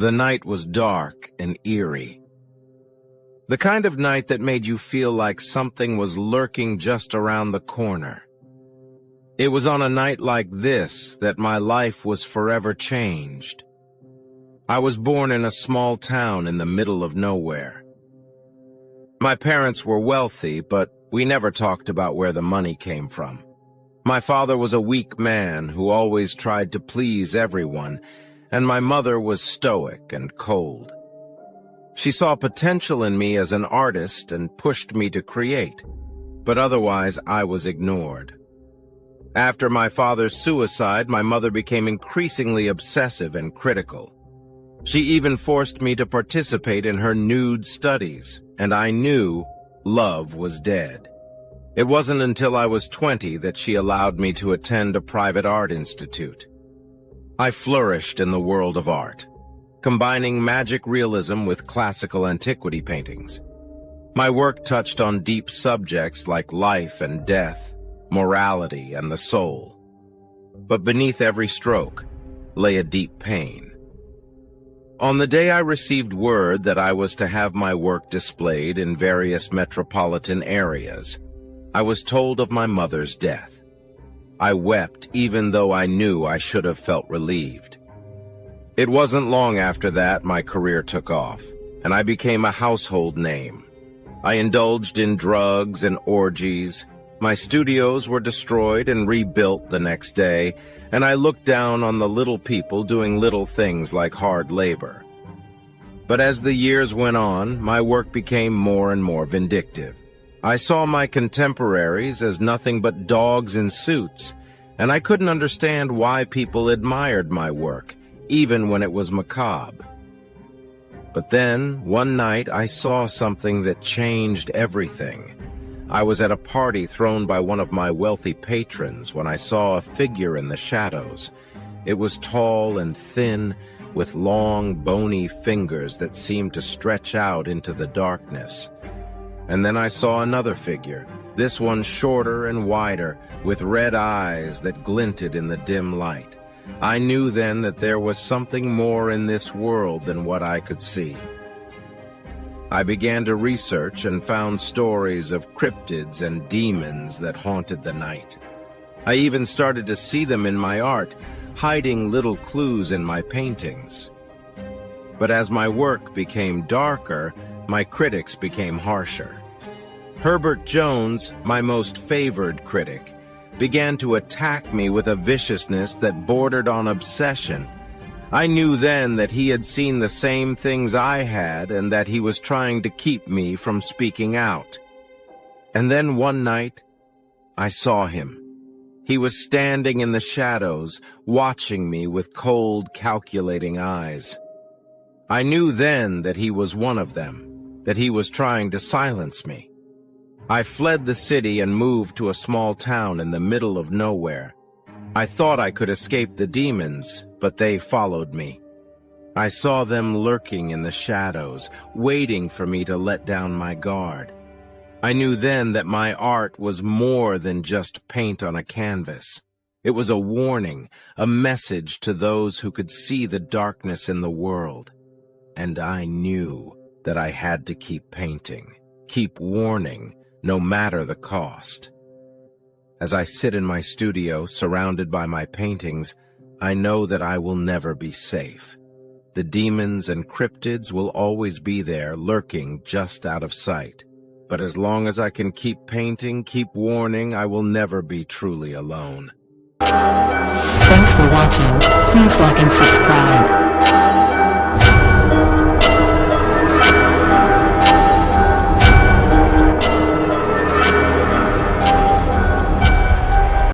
The night was dark and eerie. The kind of night that made you feel like something was lurking just around the corner. It was on a night like this that my life was forever changed. I was born in a small town in the middle of nowhere. My parents were wealthy, but we never talked about where the money came from. My father was a weak man who always tried to please everyone, and my mother was stoic and cold. She saw potential in me as an artist and pushed me to create, but otherwise I was ignored. After my father's suicide, my mother became increasingly obsessive and critical. She even forced me to participate in her nude studies, and I knew love was dead. It wasn't until I was 20 that she allowed me to attend a private art institute. I flourished in the world of art, combining magic realism with classical antiquity paintings. My work touched on deep subjects like life and death, morality and the soul. But beneath every stroke lay a deep pain. On the day I received word that I was to have my work displayed in various metropolitan areas, I was told of my mother's death. I wept even though I knew I should have felt relieved. It wasn't long after that my career took off, and I became a household name. I indulged in drugs and orgies. My studios were destroyed and rebuilt the next day, and I looked down on the little people doing little things like hard labor. But as the years went on, my work became more and more vindictive. I saw my contemporaries as nothing but dogs in suits, and I couldn't understand why people admired my work, even when it was macabre. But then, one night, I saw something that changed everything. I was at a party thrown by one of my wealthy patrons when I saw a figure in the shadows. It was tall and thin, with long, bony fingers that seemed to stretch out into the darkness. And then I saw another figure, this one shorter and wider, with red eyes that glinted in the dim light. I knew then that there was something more in this world than what I could see. I began to research and found stories of cryptids and demons that haunted the night. I even started to see them in my art, hiding little clues in my paintings. But as my work became darker, my critics became harsher. Herbert Jones, my most favored critic, began to attack me with a viciousness that bordered on obsession. I knew then that he had seen the same things I had and that he was trying to keep me from speaking out. And then one night, I saw him. He was standing in the shadows, watching me with cold, calculating eyes. I knew then that he was one of them, that he was trying to silence me. I fled the city and moved to a small town in the middle of nowhere. I thought I could escape the demons, but they followed me. I saw them lurking in the shadows, waiting for me to let down my guard. I knew then that my art was more than just paint on a canvas. It was a warning, a message to those who could see the darkness in the world. And I knew that I had to keep painting, keep warning, no matter the cost. As I sit in my studio, surrounded by my paintings, I know that I will never be safe. The demons and cryptids will always be there, lurking just out of sight. But as long as I can keep painting, keep warning, I will never be truly alone. Thanks for watching. Please like and subscribe.